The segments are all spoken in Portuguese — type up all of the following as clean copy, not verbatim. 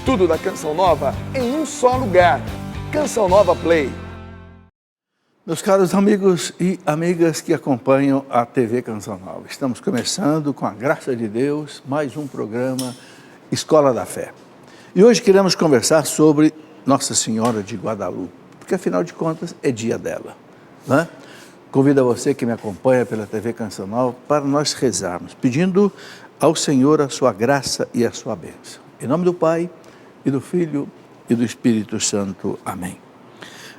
Tudo da Canção Nova em um só lugar. Canção Nova Play. Meus caros amigos e amigas que acompanham a TV Canção Nova, estamos começando, com a graça de Deus, mais um programa Escola da Fé. E hoje queremos conversar sobre Nossa Senhora de Guadalupe, porque afinal de contas é dia dela, né? Convido a você que me acompanha pela TV Canção Nova para nós rezarmos, pedindo ao Senhor a sua graça e a sua bênção. Em nome do Pai, e do Filho, e do Espírito Santo. Amém.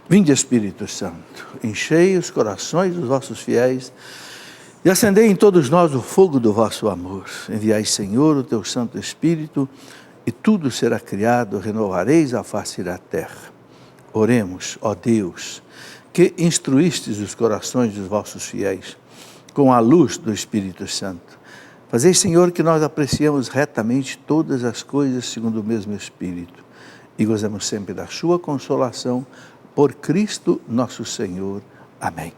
Vinde, Espírito Santo, enchei os corações dos vossos fiéis e acendei em todos nós o fogo do vosso amor. Enviai, Senhor, o teu Santo Espírito, e tudo será criado, renovareis a face da terra. Oremos, ó Deus, que instruístes os corações dos vossos fiéis com a luz do Espírito Santo. Fazei, Senhor, que nós apreciemos retamente todas as coisas segundo o mesmo Espírito e gozemos sempre da sua consolação por Cristo nosso Senhor. Amém.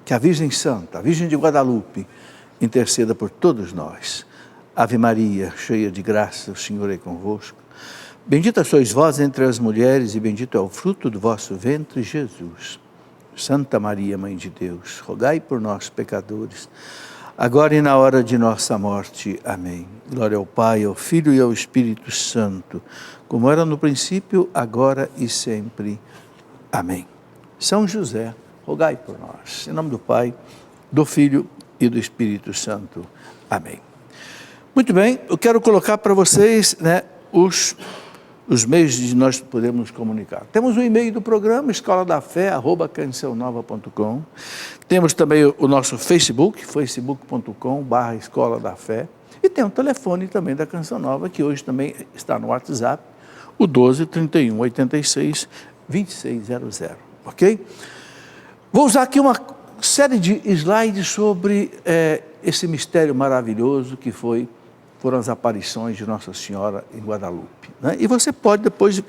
Que a Virgem Santa, a Virgem de Guadalupe, interceda por todos nós. Ave Maria, cheia de graça, o Senhor é convosco. Bendita sois vós entre as mulheres e bendito é o fruto do vosso ventre, Jesus. Santa Maria, Mãe de Deus, rogai por nós, pecadores, agora e na hora de nossa morte. Amém. Glória ao Pai, ao Filho e ao Espírito Santo, como era no princípio, agora e sempre. Amém. São José, rogai por nós. Em nome do Pai, do Filho e do Espírito Santo. Amém. Muito bem, eu quero colocar para vocês, os meios de nós podemos nos comunicar. Temos o e-mail do programa, escoladafé@cancionnova.com. Temos também o nosso Facebook, facebook.com/Escola da Fé. E tem o telefone também da Canção Nova, que hoje também está no WhatsApp, o 12 31 86 2600, ok? Vou usar aqui uma série de slides sobre esse mistério maravilhoso que foram as aparições de Nossa Senhora em Guadalupe, né? E você pode depois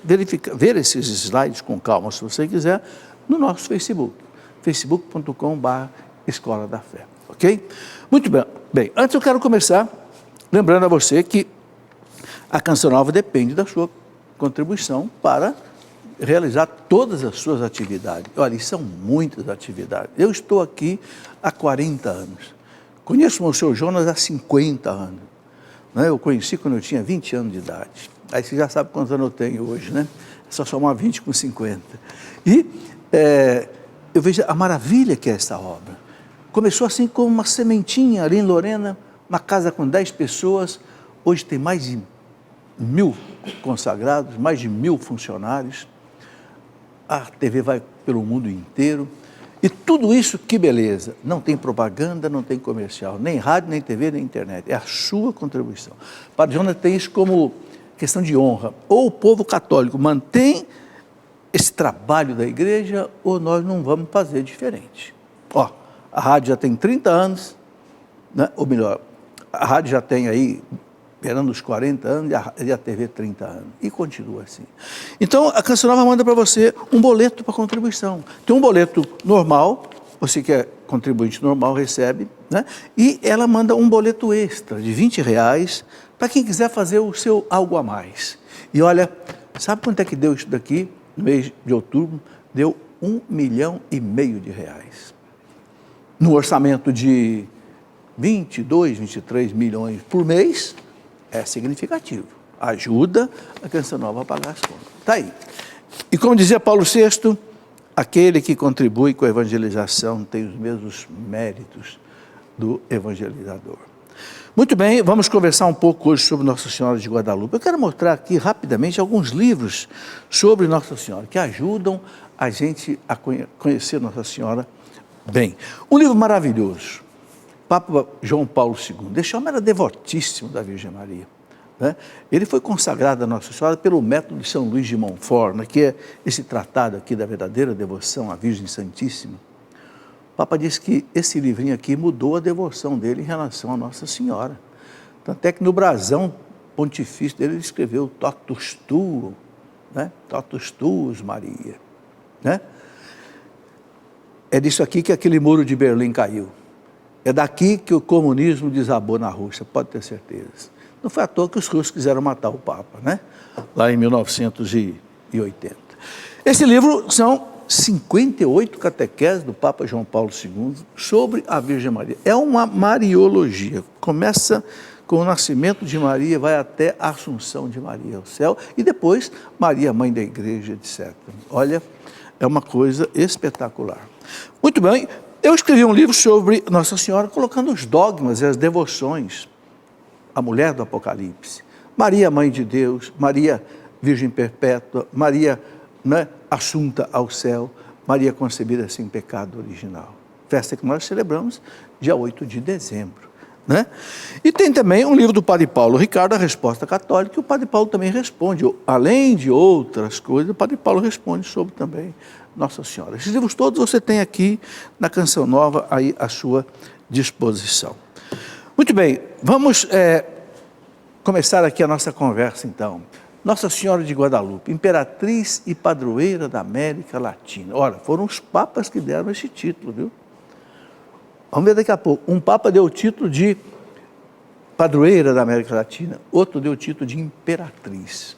ver esses slides com calma, se você quiser, no nosso Facebook, facebook.com/Escola da Fé, ok? Muito bem. Bem, antes eu quero começar lembrando a você que a Canção Nova depende da sua contribuição para realizar todas as suas atividades. Olha, são muitas atividades. Eu estou aqui há 40 anos. Conheço o seu Jonas há 50 anos. Eu conheci quando eu tinha 20 anos de idade. Aí você já sabe quantos anos eu tenho hoje, né? É só somar 20 com 50. E eu vejo a maravilha que é essa obra. Começou assim como uma sementinha ali em Lorena, uma casa com 10 pessoas. Hoje tem mais de 1000 consagrados, mais de 1000 funcionários. A TV vai pelo mundo inteiro. E tudo isso, que beleza, não tem propaganda, não tem comercial, nem rádio, nem TV, nem internet, é a sua contribuição. Padre Jonas tem isso como questão de honra, ou o povo católico mantém esse trabalho da igreja, ou nós não vamos fazer diferente. Ó, a rádio já tem 30 anos, né? Ou melhor, a rádio já tem aí, esperando os 40 anos, e a TV 30 anos, e continua assim. Então, a Canção Nova manda para você um boleto para contribuição. Tem um boleto normal, você que é contribuinte normal recebe, né? E ela manda um boleto extra de R$20 para quem quiser fazer o seu algo a mais. E olha, sabe quanto é que deu isso daqui? No mês de outubro, deu R$1,5 milhão. No orçamento de 22, 23 milhões por mês, é significativo. Ajuda a Canção Nova a pagar as contas. Está aí. E como dizia Paulo VI, aquele que contribui com a evangelização tem os mesmos méritos do evangelizador. Muito bem, vamos conversar um pouco hoje sobre Nossa Senhora de Guadalupe. Eu quero mostrar aqui rapidamente alguns livros sobre Nossa Senhora, que ajudam a gente a conhecer Nossa Senhora bem. Um livro maravilhoso, Papa João Paulo II. Esse homem era devotíssimo da Virgem Maria, né? Ele foi consagrado a Nossa Senhora pelo método de São Luís de Montfort, né, que é esse tratado aqui da verdadeira devoção à Virgem Santíssima. O Papa disse que esse livrinho aqui mudou a devoção dele em relação a Nossa Senhora. Tanto é que no brasão pontifício dele ele escreveu Totus Tuo, né? Totus Tuus Maria, né? É disso aqui que aquele muro de Berlim caiu. É daqui que o comunismo desabou na Rússia, pode ter certeza. Não foi à toa que os russos quiseram matar o Papa, né? Lá em 1980. Esse livro são 58 catequeses do Papa João Paulo II sobre a Virgem Maria. É uma mariologia. Começa com o nascimento de Maria, vai até a Assunção de Maria ao céu e depois Maria, mãe da igreja, etc. Olha, é uma coisa espetacular. Muito bem, eu escrevi um livro sobre Nossa Senhora, colocando os dogmas e as devoções. A mulher do Apocalipse, Maria, mãe de Deus, Maria, Virgem Perpétua, Maria, né, assunta ao céu, Maria concebida sem pecado original. Festa que nós celebramos dia 8 de dezembro. Né? E tem também um livro do Padre Paulo Ricardo, A Resposta Católica, e o Padre Paulo também responde, além de outras coisas, o Padre Paulo responde sobre também Nossa Senhora. Esses livros todos você tem aqui na Canção Nova, aí à sua disposição. Muito bem, vamos começar aqui a nossa conversa então. Nossa Senhora de Guadalupe, imperatriz e padroeira da América Latina. Olha, foram os papas que deram esse título, viu? Vamos ver daqui a pouco. Um papa deu o título de padroeira da América Latina, outro deu o título de imperatriz.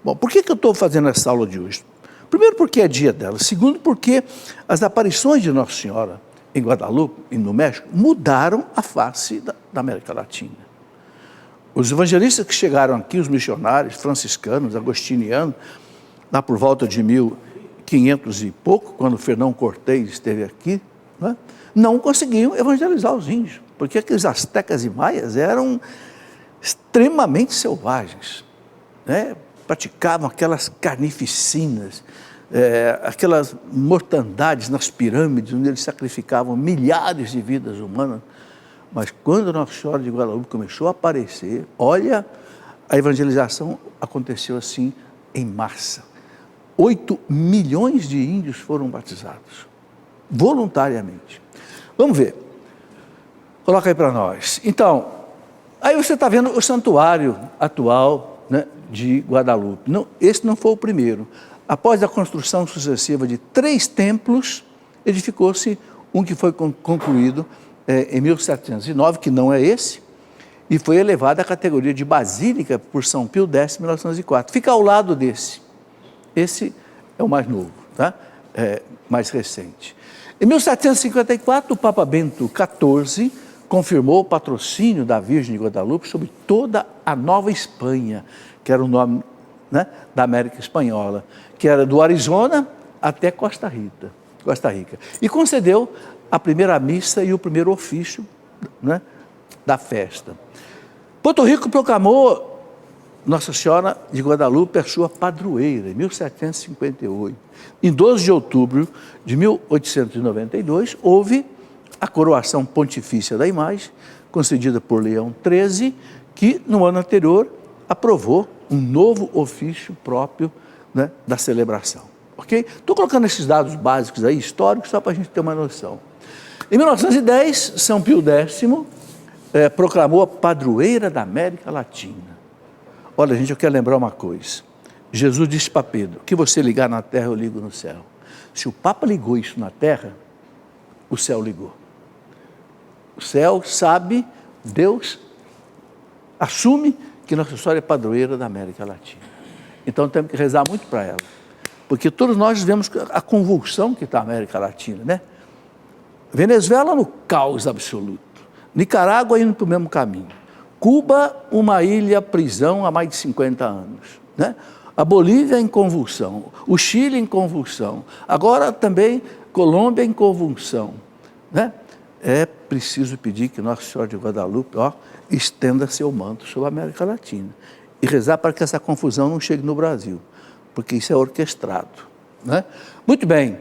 Bom, por que eu estou fazendo essa aula de hoje? Primeiro porque é dia dela, segundo porque as aparições de Nossa Senhora em Guadalupe e no México mudaram a face da América Latina. Os evangelistas que chegaram aqui, os missionários franciscanos, agostinianos, lá por volta de 1500 e pouco, quando Fernão Cortés esteve aqui, né, não conseguiam evangelizar os índios, porque aqueles astecas e maias eram extremamente selvagens, né, praticavam aquelas carnificinas, aquelas mortandades nas pirâmides, onde eles sacrificavam milhares de vidas humanas. Mas quando Nossa Senhora de Guadalupe começou a aparecer, olha, a evangelização aconteceu assim em massa. 8 milhões de índios foram batizados, voluntariamente. Vamos ver. Coloca aí para nós. Então, aí você está vendo o santuário atual, né, de Guadalupe. Não, esse não foi o primeiro. Após a construção sucessiva de 3 templos, edificou-se um que foi concluído em 1709, que não é esse, e foi elevado à categoria de basílica por São Pio X, em 1904. Fica ao lado desse. Esse é o mais novo, tá? Mais recente. Em 1754, o Papa Bento XIV confirmou o patrocínio da Virgem de Guadalupe sobre toda a Nova Espanha, que era o nome, né, da América Espanhola, que era do Arizona até Costa Rica. E concedeu a primeira missa e o primeiro ofício, né, da festa. Porto Rico proclamou Nossa Senhora de Guadalupe a sua padroeira, em 1758. Em 12 de outubro de 1892, houve a coroação pontifícia da imagem, concedida por Leão XIII, que no ano anterior aprovou um novo ofício próprio, né, da celebração. Ok? Estou colocando esses dados básicos aí, históricos, só para a gente ter uma noção. Em 1910, São Pio X proclamou a padroeira da América Latina. Olha, gente, eu quero lembrar uma coisa. Jesus disse para Pedro, o que você ligar na terra, eu ligo no céu. Se o Papa ligou isso na terra, o céu ligou. O céu sabe, Deus assume que Nossa Senhora é padroeira da América Latina. Então temos que rezar muito para ela. Porque todos nós vemos a convulsão que está a América Latina, né? Venezuela no caos absoluto. Nicarágua indo para o mesmo caminho. Cuba, uma ilha prisão há mais de 50 anos, né? A Bolívia em convulsão, o Chile em convulsão, agora também Colômbia em convulsão, né? É preciso pedir que Nossa Senhora de Guadalupe, estenda seu manto sobre a América Latina e rezar para que essa confusão não chegue no Brasil, porque isso é orquestrado, né? Muito bem.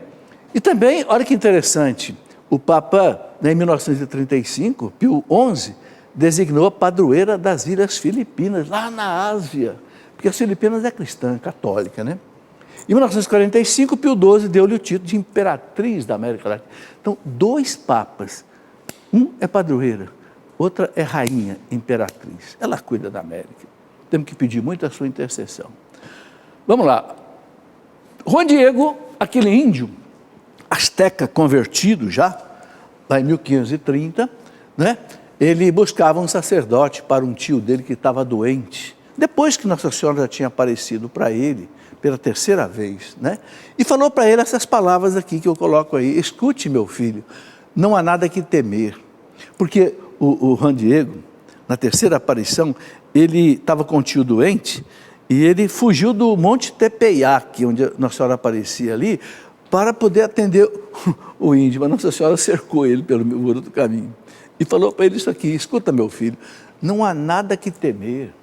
E também, olha que interessante, o Papa, em 1935, Pio XI, designou a padroeira das Ilhas Filipinas, lá na Ásia, porque as Filipinas é cristã, católica, né? Em 1945, Pio XII deu-lhe o título de imperatriz da América Latina. Então, 2 papas, um é padroeira, outra é rainha, imperatriz. Ela cuida da América. Temos que pedir muito a sua intercessão. Vamos lá. Juan Diego, aquele índio, asteca convertido já, lá em 1530, né? ele buscava um sacerdote para um tio dele que estava doente, depois que Nossa Senhora já tinha aparecido para ele pela terceira vez, né? E falou para ele essas palavras aqui que eu coloco aí: escute, meu filho, não há nada que temer. Porque o Juan Diego, na terceira aparição, ele estava com um tio doente e ele fugiu do Monte Tepeyac, onde Nossa Senhora aparecia ali, para poder atender o índio. Mas Nossa Senhora cercou ele pelo muro do caminho e falou para ele isso aqui: escuta, meu filho, não há nada que temer.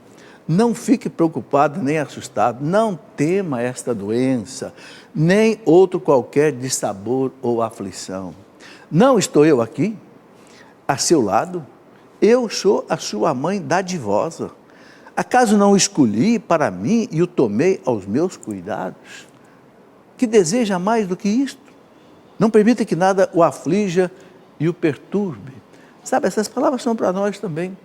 Não fique preocupado nem assustado, não tema esta doença, nem outro qualquer dissabor ou aflição. Não estou eu aqui, a seu lado? Eu sou a sua mãe dadivosa. Acaso não o escolhi para mim e o tomei aos meus cuidados? Que deseja mais do que isto? Não permita que nada o aflija e o perturbe. Sabe, essas palavras são para nós também.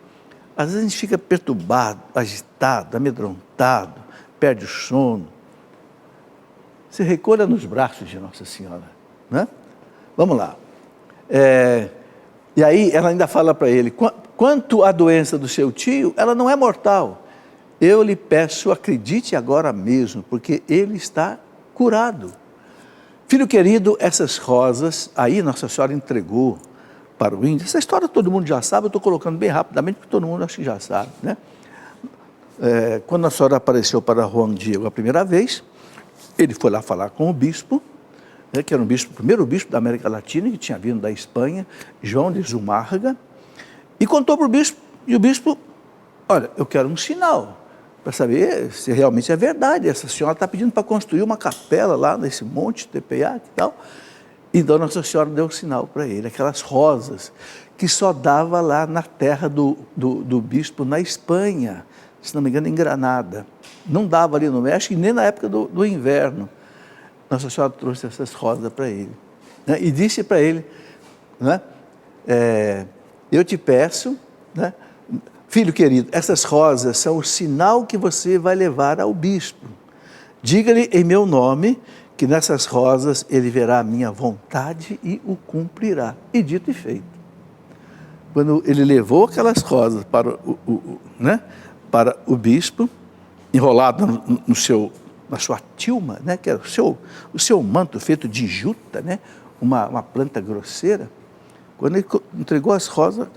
Às vezes a gente fica perturbado, agitado, amedrontado, perde o sono. Se recolha nos braços de Nossa Senhora, né? Vamos lá. E aí ela ainda fala para ele: quanto à doença do seu tio, ela não é mortal. Eu lhe peço, acredite agora mesmo, porque ele está curado. Filho querido, essas rosas, aí Nossa Senhora entregou para o índio. Essa história todo mundo já sabe, eu estou colocando bem rapidamente, porque todo mundo acho que já sabe, né? Quando Nossa Senhora apareceu para Juan Diego a primeira vez, ele foi lá falar com o bispo, né, que era o primeiro bispo da América Latina, que tinha vindo da Espanha, João de Zumárraga, e contou para o bispo, e o bispo: olha, eu quero um sinal, para saber se realmente é verdade, essa senhora está pedindo para construir uma capela lá nesse monte Tepeyac e tal. Então Nossa Senhora deu um sinal para ele, aquelas rosas que só dava lá na terra do bispo na Espanha, se não me engano em Granada. Não dava ali no México e nem na época do inverno. Nossa Senhora trouxe essas rosas para ele, né? E disse para ele, né, eu te peço, né, filho querido, essas rosas são o sinal que você vai levar ao bispo. Diga-lhe em meu nome que nessas rosas ele verá a minha vontade e o cumprirá. E dito e feito. Quando ele levou aquelas rosas para o bispo, enrolado na sua tilma, né, que era o seu manto feito de juta, né, uma planta grosseira, quando ele entregou as rosas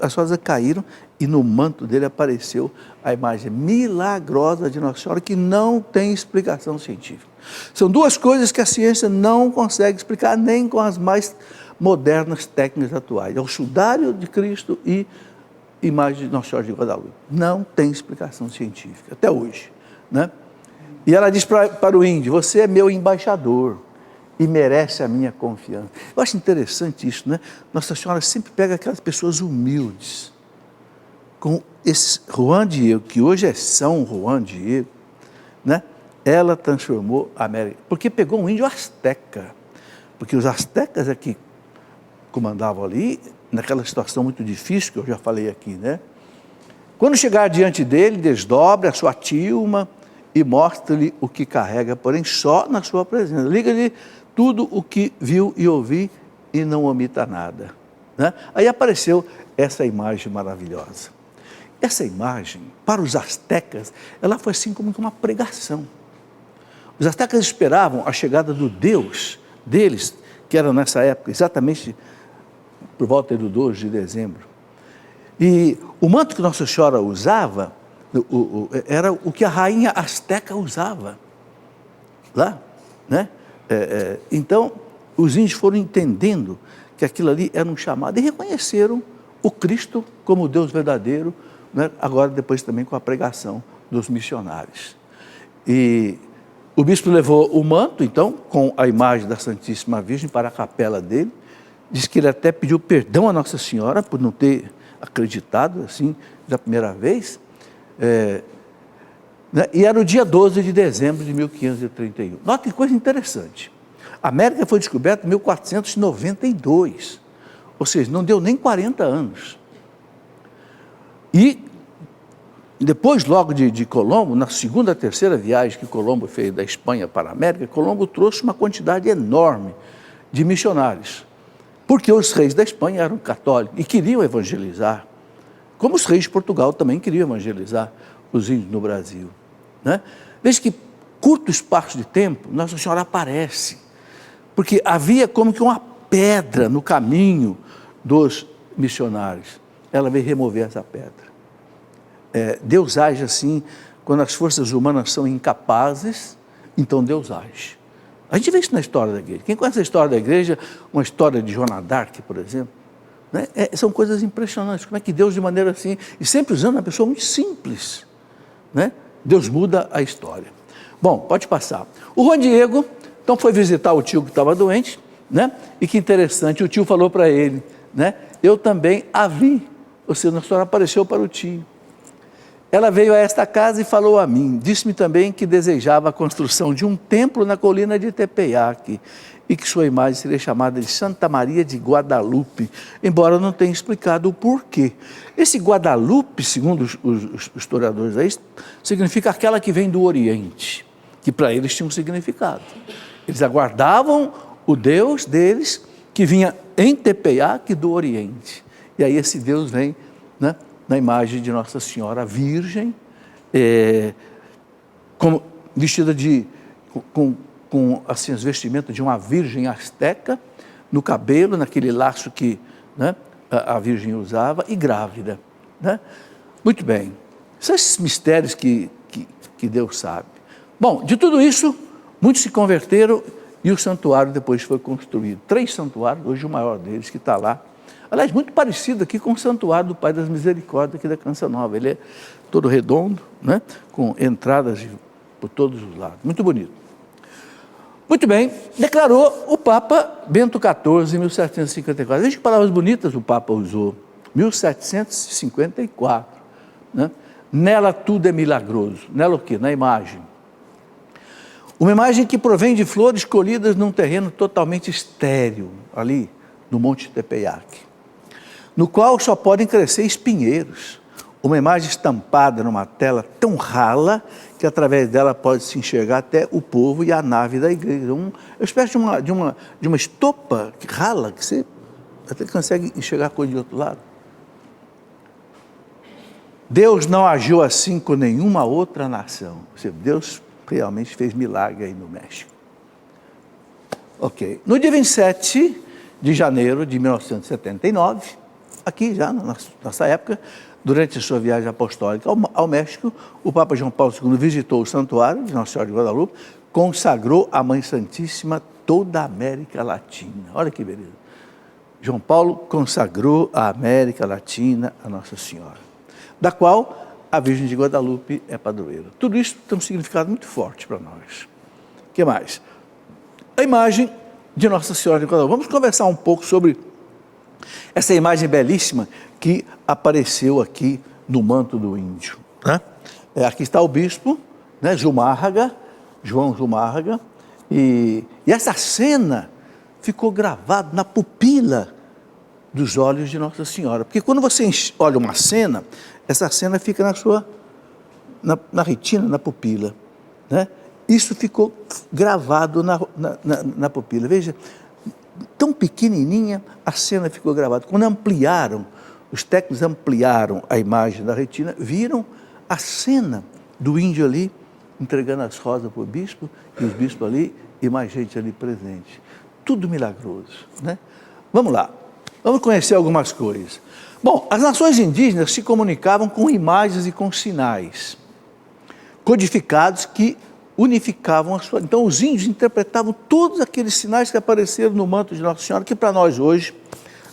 caíram e no manto dele apareceu a imagem milagrosa de Nossa Senhora, que não tem explicação científica. São duas coisas que a ciência não consegue explicar, nem com as mais modernas técnicas atuais: é o sudário de Cristo e a imagem de Nossa Senhora de Guadalupe. Não tem explicação científica, até hoje, né? E ela diz para o índio: você é meu embaixador e merece a minha confiança. Eu acho interessante isso, né? Nossa Senhora sempre pega aquelas pessoas humildes, com esse Juan Diego, que hoje é São Juan Diego, né? Ela transformou a América, porque pegou um índio asteca, porque os astecas é que comandavam ali, naquela situação muito difícil, que eu já falei aqui, né? Quando chegar diante dele, desdobre a sua tilma e mostre-lhe o que carrega, porém só na sua presença. Liga-lhe tudo o que viu e ouviu e não omita nada, né? Aí apareceu essa imagem maravilhosa. Essa imagem, para os astecas, ela foi assim como uma pregação. Os astecas esperavam a chegada do Deus deles, que era nessa época, exatamente por volta do 12 de dezembro. E o manto que Nossa Senhora usava era o que a rainha asteca usava lá, né? Então, os índios foram entendendo que aquilo ali era um chamado e reconheceram o Cristo como Deus verdadeiro, né? Agora depois também com a pregação dos missionários. E o bispo levou o manto, então, com a imagem da Santíssima Virgem para a capela dele. Diz que ele até pediu perdão a Nossa Senhora por não ter acreditado assim da primeira vez. Né? E era o dia 12 de dezembro de 1531. Olha que coisa interessante. A América foi descoberta em 1492, ou seja, não deu nem 40 anos. E depois, logo de Colombo, na segunda, terceira viagem que Colombo fez da Espanha para a América, Colombo trouxe uma quantidade enorme de missionários, porque os reis da Espanha eram católicos e queriam evangelizar, Como os reis de Portugal também queriam evangelizar os índios no Brasil, né? Desde que curto espaço de tempo, Nossa Senhora aparece, porque havia como que uma pedra no caminho dos missionários. Ela veio remover essa pedra. Deus age assim, quando as forças humanas são incapazes, então Deus age. A gente vê isso na história da igreja. Quem conhece a história da igreja, uma história de Joana d'Arc, por exemplo, né? São coisas impressionantes, como é que Deus, de maneira assim, e sempre usando uma pessoa muito simples, né? Deus muda a história. Bom, pode passar. O Juan Diego, então, foi visitar o tio que estava doente, né? E que interessante, o tio falou para ele, né? Eu também a vi, ou seja, Nossa Senhora apareceu para o tio. Ela veio a esta casa e falou a mim, disse-me também que desejava a construção de um templo na colina de Tepeyac e que sua imagem seria chamada de Santa Maria de Guadalupe, embora não tenha explicado o porquê. Esse Guadalupe, segundo os historiadores aí, significa aquela que vem do Oriente, que para eles tinha um significado. Eles aguardavam o Deus deles que vinha em Tepeyac do Oriente. E aí esse Deus vem, né, na imagem de Nossa Senhora Virgem, vestida com assim, as vestimentas de uma virgem asteca, no cabelo, naquele laço que, né, a virgem usava, e grávida, né? Muito bem, são esses mistérios que Deus sabe. Bom, de tudo isso, muitos se converteram e o santuário depois foi construído. 3 santuários, hoje o maior deles que está lá. Aliás, muito parecido aqui com o santuário do Pai das Misericórdias aqui da Canção Nova. Ele é todo redondo, né, com entradas por todos os lados. Muito bonito. Muito bem, declarou o Papa Bento XIV em 1754. Veja que palavras bonitas o Papa usou. 1754. Né? Nela tudo é milagroso. Nela o quê? Na imagem. Uma imagem que provém de flores colhidas num terreno totalmente estéril, ali no Monte Tepeyac, no qual só podem crescer espinheiros. Uma imagem estampada numa tela tão rala que através dela pode-se enxergar até o povo e a nave da igreja. Uma espécie de uma estopa rala que você até consegue enxergar coisa de outro lado. Deus não agiu assim com nenhuma outra nação. Ou seja, Deus realmente fez milagre aí no México. Ok. No dia 27 de janeiro de 1979, aqui já na nossa época, durante a sua viagem apostólica ao México, o Papa João Paulo II visitou o santuário de Nossa Senhora de Guadalupe, consagrou a Mãe Santíssima toda a América Latina. Olha que beleza. João Paulo consagrou a América Latina a Nossa Senhora, da qual a Virgem de Guadalupe é padroeira. Tudo isso tem um significado muito forte para nós. O que mais? A imagem de Nossa Senhora de Guadalupe. Vamos conversar um pouco sobre essa imagem belíssima que apareceu aqui no manto do índio. Né? Aqui está o bispo, né, João Zumárraga, e essa cena ficou gravada na pupila dos olhos de Nossa Senhora. Porque quando você olha uma cena, essa cena fica na retina, na pupila. Né? Isso ficou gravado na pupila. Veja, tão pequenininha a cena ficou gravada. Quando ampliaram, os técnicos ampliaram a imagem da retina, viram a cena do índio ali, entregando as rosas para o bispo, e os bispos ali, e mais gente ali presente. Tudo milagroso, né? Vamos lá, vamos conhecer algumas coisas. Bom, as nações indígenas se comunicavam com imagens e com sinais codificados que unificavam a sua... Então, os índios interpretavam todos aqueles sinais que apareceram no manto de Nossa Senhora, que para nós hoje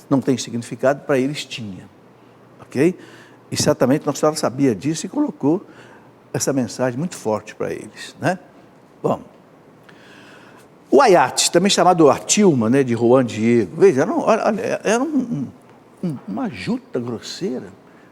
não tem significado, para eles tinha. Ok? E certamente Nossa Senhora sabia disso e colocou essa mensagem muito forte para eles, né? Bom, o Ayate, também chamado Atilma, né, de Juan Diego, veja, era uma juta grosseira.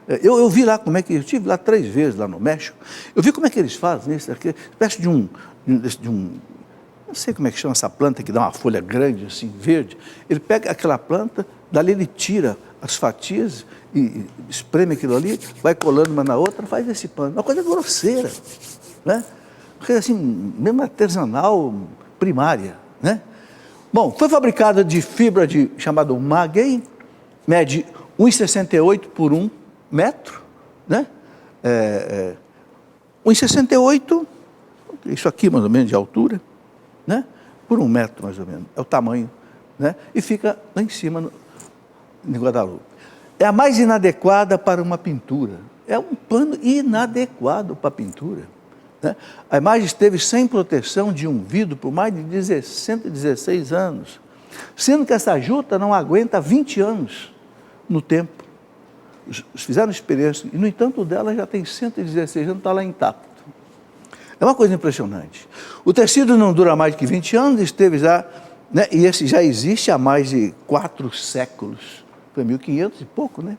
Eu vi lá como é que... Eu estive lá 3 vezes lá no México. Eu vi como é que eles fazem isso, espécie de um... Não sei como é que chama essa planta que dá uma folha grande, assim, verde. Ele pega aquela planta, dali ele tira as fatias e espreme aquilo ali, vai colando uma na outra, faz esse pano. Uma coisa grosseira, né? Uma coisa assim, mesmo artesanal, primária, né? Bom, foi fabricada de fibra chamado maguey, mede 1,68 por 1 metro, né? 1,68, isso aqui mais ou menos de altura, né? Por 1 metro mais ou menos, é o tamanho, né? E fica lá em cima, em Guadalupe. É a mais inadequada para uma pintura, é um pano inadequado para pintura, né? A imagem esteve sem proteção de um vidro por mais de 116 anos, sendo que essa juta não aguenta 20 anos no tempo. Fizeram experiência, e no entanto o dela já tem 116 anos, está lá intacto. É uma coisa impressionante. O tecido não dura mais que 20 anos, esteve já, né, e esse já existe há mais de 4 séculos, foi 1500 e pouco, né?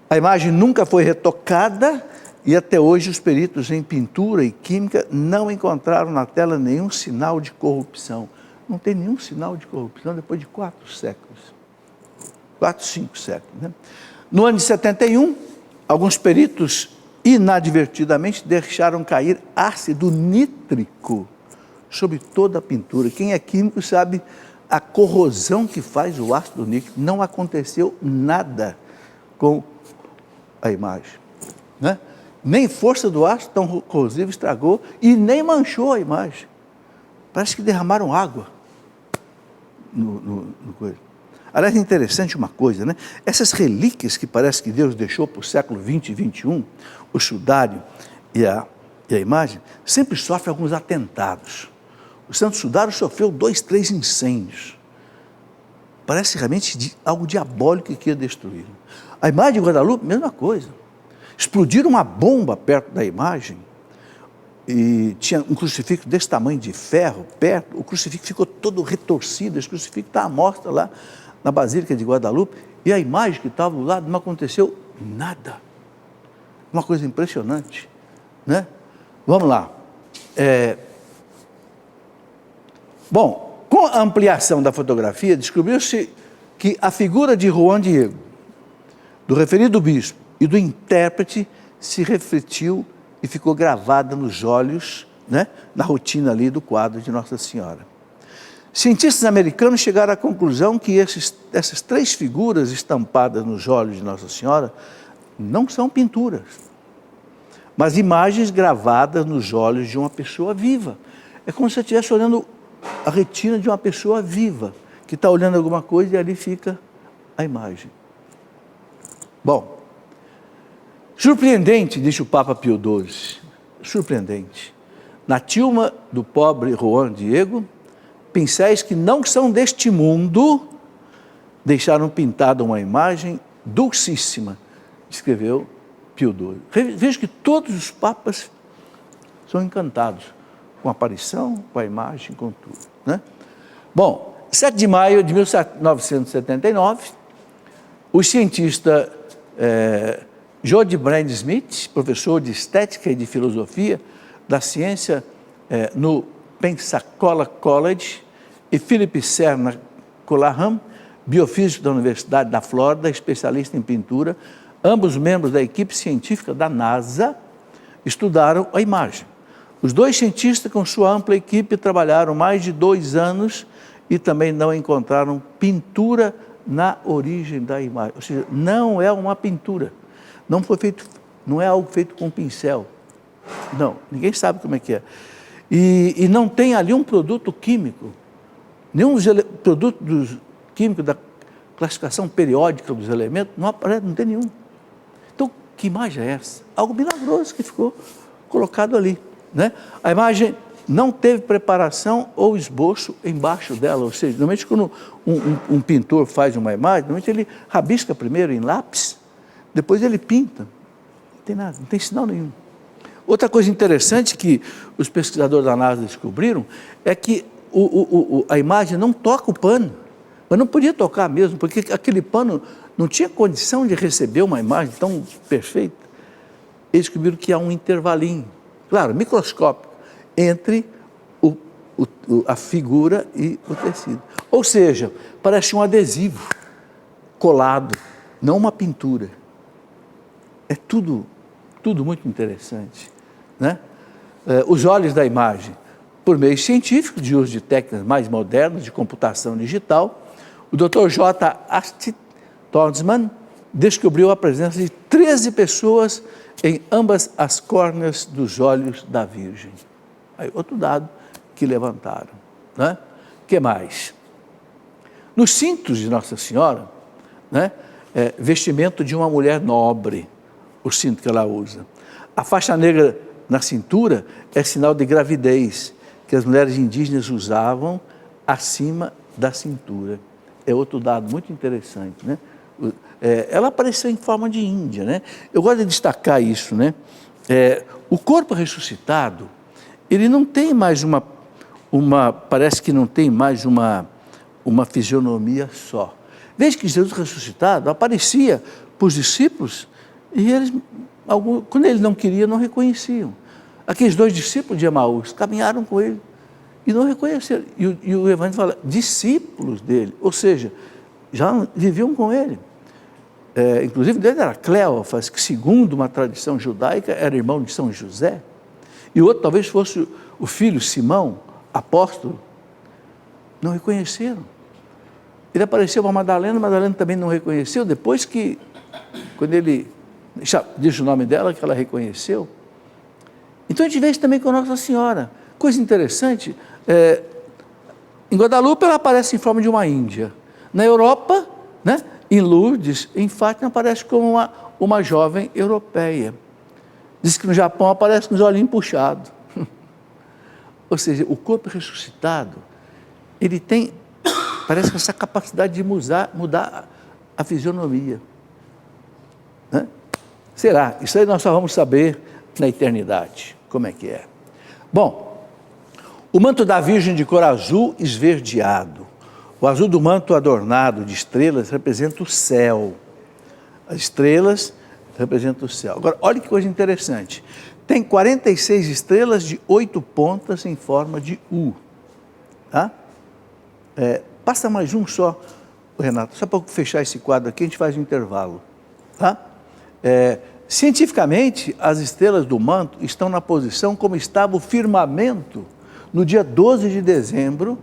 A imagem nunca foi retocada e até hoje os peritos em pintura e química não encontraram na tela nenhum sinal de corrupção. Não tem nenhum sinal de corrupção depois de 4 séculos. 4, 5 séculos, né? No ano de 71, alguns peritos inadvertidamente deixaram cair ácido nítrico sobre toda a pintura. Quem é químico sabe a corrosão que faz o ácido nítrico. Não aconteceu nada com a imagem, né? Nem força do ácido tão corrosivo estragou e nem manchou a imagem. Parece que derramaram água no coisa. Aliás, é interessante uma coisa, né? Essas relíquias que parece que Deus deixou para o século 20 e 21, o sudário e a imagem, sempre sofrem alguns atentados. O Santo Sudário sofreu 2, 3 incêndios. Parece realmente algo diabólico que ia destruir. A imagem de Guadalupe, mesma coisa. Explodiram uma bomba perto da imagem e tinha um crucifixo desse tamanho de ferro perto. O crucifixo ficou todo retorcido, esse crucifixo está à mostra lá na Basílica de Guadalupe, e a imagem que estava do lado não aconteceu nada. Uma coisa impressionante, né? Vamos lá. Bom, com a ampliação da fotografia, descobriu-se que a figura de Juan Diego, do referido bispo e do intérprete se refletiu e ficou gravada nos olhos, né, na rotina ali do quadro de Nossa Senhora. Cientistas americanos chegaram à conclusão que essas 3 figuras estampadas nos olhos de Nossa Senhora não são pinturas, mas imagens gravadas nos olhos de uma pessoa viva. É como se você estivesse olhando a retina de uma pessoa viva, que está olhando alguma coisa e ali fica a imagem. Bom, surpreendente, disse o Papa Pio XII, surpreendente. Na tilma do pobre Juan Diego, pincéis que não são deste mundo deixaram pintada uma imagem dulcíssima, escreveu Pio XII. Veja que todos os papas são encantados com a aparição, com a imagem, com tudo, né? Bom, 7 de maio de 1979, o cientista Jody Brand-Smith, professor de estética e de filosofia da ciência no Pensacola College, e Philip Serna Colahan, biofísico da Universidade da Flórida, especialista em pintura, ambos membros da equipe científica da NASA, estudaram a imagem. Os 2 cientistas, com sua ampla equipe, trabalharam mais de 2 anos e também não encontraram pintura na origem da imagem. Ou seja, não é uma pintura, não é algo feito com pincel. Não, ninguém sabe como é que é. E não tem ali um produto químico, nenhum produto químico da classificação periódica dos elementos, não aparece, não tem nenhum. Então, que imagem é essa? Algo milagroso que ficou colocado ali, né? A imagem não teve preparação ou esboço embaixo dela, ou seja, normalmente quando um pintor faz uma imagem, normalmente ele rabisca primeiro em lápis, depois ele pinta, não tem nada, não tem sinal nenhum. Outra coisa interessante que os pesquisadores da NASA descobriram é que a imagem não toca o pano, mas não podia tocar mesmo, porque aquele pano não tinha condição de receber uma imagem tão perfeita. Eles descobriram que há um intervalinho, claro, microscópico, entre a figura e o tecido. Ou seja, parece um adesivo colado, não uma pintura. É tudo muito interessante, né? Os olhos da imagem, por meio científico, de uso de técnicas mais modernas de computação digital, o Dr. J. Asti Tonsman descobriu a presença de 13 pessoas em ambas as córneas dos olhos da Virgem. Aí, outro dado que levantaram. Né? Que mais? Nos cintos de Nossa Senhora, né, vestimento de uma mulher nobre, o cinto que ela usa. A faixa negra na cintura é sinal de gravidez, que as mulheres indígenas usavam acima da cintura. É outro dado muito interessante, né? Ela apareceu em forma de índia, né? Eu gosto de destacar isso, né? O corpo ressuscitado, ele não tem mais parece que não tem mais uma fisionomia só. Desde que Jesus ressuscitado, aparecia para os discípulos e eles, quando ele não queria, não reconheciam. Aqueles 2 discípulos de Emaús caminharam com ele e não reconheceram. E o Evangelho fala, discípulos dele, ou seja, já viviam com ele. Inclusive, dele era Cleófas, que segundo uma tradição judaica, era irmão de São José. E o outro talvez fosse o filho Simão, apóstolo. Não reconheceram. Ele apareceu para Madalena também não reconheceu, depois que, quando ele diz o nome dela, que ela reconheceu. Então a gente vê isso também com Nossa Senhora. Coisa interessante, em Guadalupe ela aparece em forma de uma índia. Na Europa, né, em Lourdes, em Fátima, aparece como uma jovem europeia. Diz que no Japão aparece com os olhinhos puxados. Ou seja, o corpo ressuscitado, ele tem, parece, essa capacidade de mudar a fisionomia. Né? Será? Isso aí nós só vamos saber na eternidade, como é que é. Bom, o manto da Virgem de cor azul esverdeado. O azul do manto adornado de estrelas representa o céu. As estrelas representam o céu. Agora, olha que coisa interessante. Tem 46 estrelas de 8 pontas em forma de U. Tá? Passa mais um só, Renato, só para fechar esse quadro aqui, a gente faz um intervalo. Tá? Cientificamente, as estrelas do manto estão na posição como estava o firmamento no dia 12 de dezembro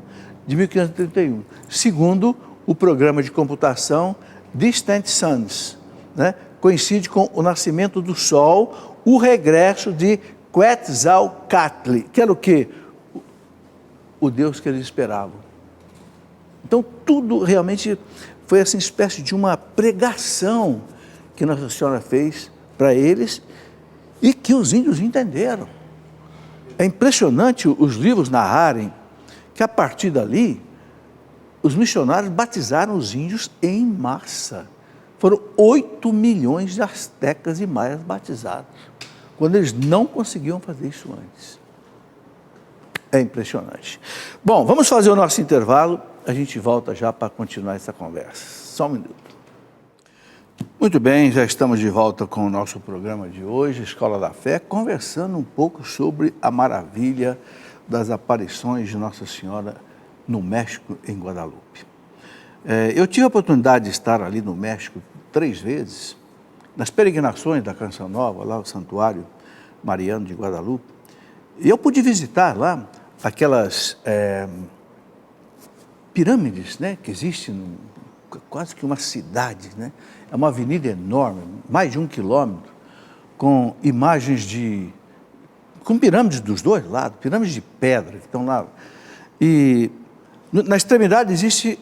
de 1531, segundo o programa de computação Distant Suns, né? Coincide com o nascimento do Sol, o regresso de Quetzalcoatl, que era o quê? O Deus que eles esperavam. Então, tudo realmente foi essa espécie de uma pregação que Nossa Senhora fez para eles e que os índios entenderam. É impressionante os livros narrarem que a partir dali, os missionários batizaram os índios em massa. Foram 8 milhões de astecas e maias batizados, quando eles não conseguiam fazer isso antes. É impressionante. Bom, vamos fazer o nosso intervalo, a gente volta já para continuar essa conversa. Só um minuto. Muito bem, já estamos de volta com o nosso programa de hoje, Escola da Fé, conversando um pouco sobre a maravilha das aparições de Nossa Senhora no México, em Guadalupe. Eu tive a oportunidade de estar ali no México 3 vezes, nas peregrinações da Canção Nova, lá o Santuário Mariano de Guadalupe, e eu pude visitar lá aquelas pirâmides, né, que existem, quase que uma cidade, né? É uma avenida enorme, mais de 1 quilômetro, com imagens com pirâmides dos dois lados, pirâmides de pedra que estão lá. E na extremidade existe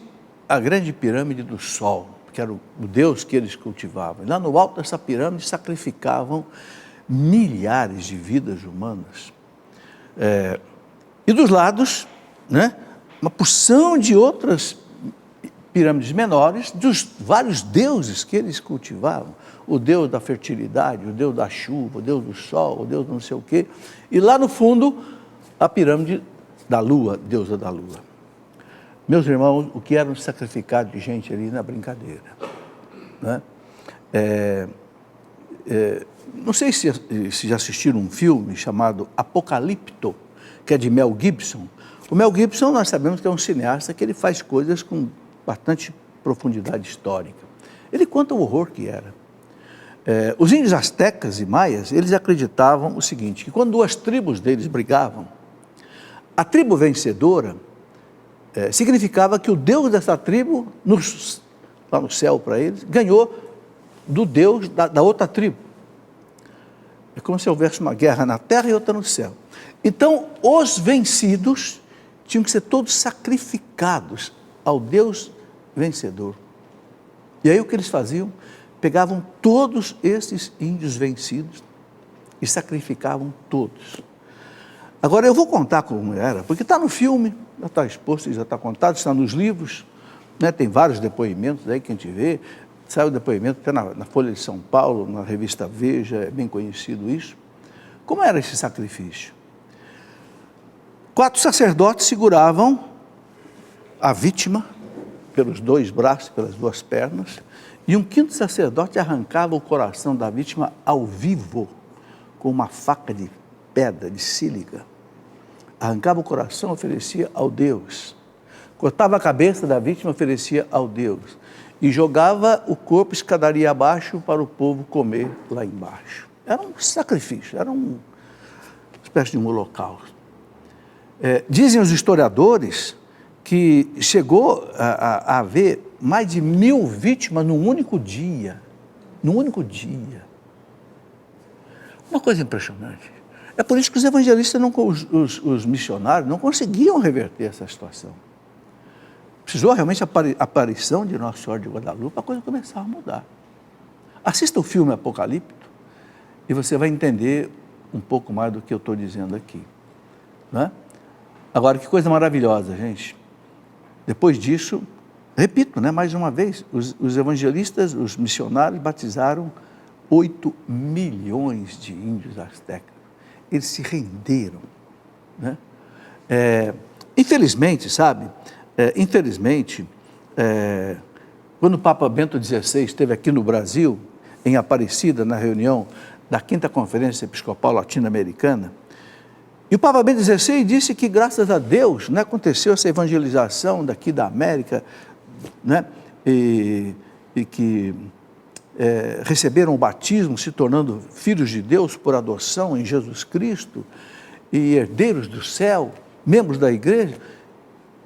a grande pirâmide do Sol, que era o Deus que eles cultivavam. E lá no alto dessa pirâmide sacrificavam milhares de vidas humanas. E dos lados, né, uma porção de outras pirâmides menores, dos vários deuses que eles cultivavam. O Deus da fertilidade, o Deus da chuva, o Deus do sol, o Deus do não sei o quê. E lá no fundo, a pirâmide da lua, deusa da lua. Meus irmãos, o que era sacrificado de gente ali na brincadeira. Né? Não sei se já assistiram um filme chamado Apocalipto, que é de Mel Gibson. O Mel Gibson, nós sabemos que é um cineasta que ele faz coisas com bastante profundidade histórica. Ele conta o horror que era. Os índios astecas e maias, eles acreditavam o seguinte, que quando 2 tribos deles brigavam, a tribo vencedora significava que o Deus dessa tribo, lá no céu para eles, ganhou do Deus da outra tribo. É como se houvesse uma guerra na terra e outra no céu. Então, os vencidos tinham que ser todos sacrificados ao Deus vencedor. E aí o que eles faziam? Pegavam todos esses índios vencidos e sacrificavam todos. Agora eu vou contar como era, porque está no filme, já está exposto, já está contado, está nos livros, né? Tem vários depoimentos aí que a gente vê, saiu o depoimento até na Folha de São Paulo, na revista Veja, é bem conhecido isso. Como era esse sacrifício? 4 sacerdotes seguravam a vítima pelos 2 braços, pelas 2 pernas, e um 5º sacerdote arrancava o coração da vítima ao vivo, com uma faca de pedra, de sílica. Arrancava o coração, oferecia ao Deus. Cortava a cabeça da vítima, oferecia ao Deus. E jogava o corpo escadaria abaixo para o povo comer lá embaixo. Era um sacrifício, era uma espécie de um holocausto. Dizem os historiadores que chegou a haver mais de 1000 vítimas num único dia. Num único dia. Uma coisa impressionante. É por isso que os evangelistas, os missionários, não conseguiam reverter essa situação. Precisou realmente a aparição de Nossa Senhora de Guadalupe para a coisa começar a mudar. Assista o filme Apocalipto e você vai entender um pouco mais do que eu estou dizendo aqui. Né? Agora, que coisa maravilhosa, gente. Depois disso, repito, né, mais uma vez, os evangelistas, os missionários batizaram 8 milhões de índios astecas. Eles se renderam. Né? Infelizmente, sabe, quando o Papa Bento XVI esteve aqui no Brasil, em Aparecida, na reunião da 5ª Conferência Episcopal Latino-Americana, e o Papa Bento XVI disse que, graças a Deus, né, aconteceu essa evangelização daqui da América, né, e que receberam o batismo, se tornando filhos de Deus por adoção em Jesus Cristo, e herdeiros do céu, membros da igreja.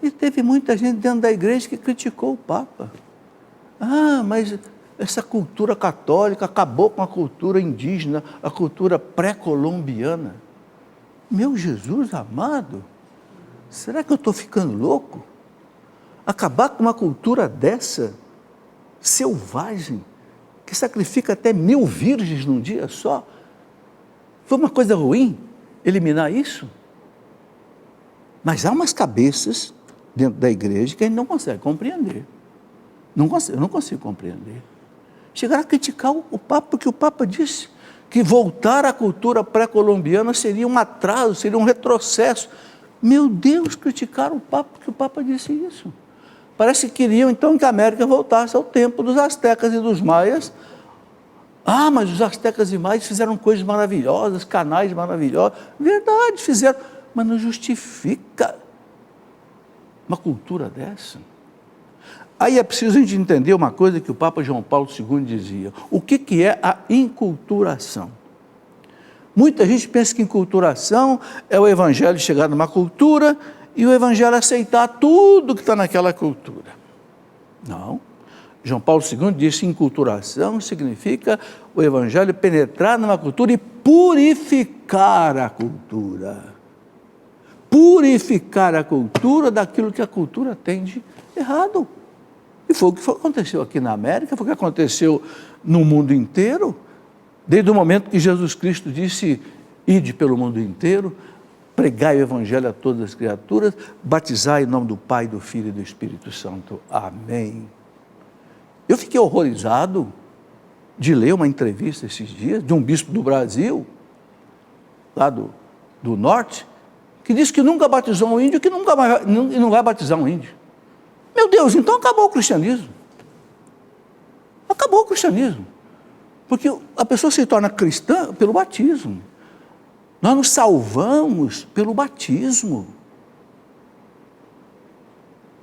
E teve muita gente dentro da igreja que criticou o Papa. Ah, mas essa cultura católica acabou com a cultura indígena, a cultura pré-colombiana. Meu Jesus amado, será que eu estou ficando louco? Acabar com uma cultura dessa, selvagem, que sacrifica até 1000 virgens num dia só, foi uma coisa ruim eliminar isso? Mas há umas cabeças dentro da igreja que a gente não consegue compreender. Eu não consigo compreender. Chegaram a criticar o Papa, porque o Papa disse que voltar à cultura pré-colombiana seria um atraso, seria um retrocesso. Meu Deus, criticaram o Papa porque o Papa disse isso. Parece que queriam então que a América voltasse ao tempo dos astecas e dos maias. Ah, mas os astecas e maias fizeram coisas maravilhosas, canais maravilhosos. Verdade, fizeram, mas não justifica uma cultura dessa. Aí é preciso a gente entender uma coisa que o Papa João Paulo II dizia. O que é a inculturação? Muita gente pensa que inculturação é o evangelho chegar numa cultura e o evangelho aceitar tudo que está naquela cultura. Não. João Paulo II disse que inculturação significa o evangelho penetrar numa cultura e purificar a cultura. Purificar a cultura daquilo que a cultura tem de errado. E foi o que aconteceu aqui na América, foi o que aconteceu no mundo inteiro, desde o momento que Jesus Cristo disse, ide pelo mundo inteiro, pregai o evangelho a todas as criaturas, batizai em nome do Pai, do Filho e do Espírito Santo. Amém. Eu fiquei horrorizado de ler uma entrevista esses dias de um bispo do Brasil, lá do norte, que disse que nunca batizou um índio, que nunca mais, não vai batizar um índio. Meu Deus, então acabou o cristianismo. Acabou o cristianismo. Porque a pessoa se torna cristã pelo batismo. Nós nos salvamos pelo batismo.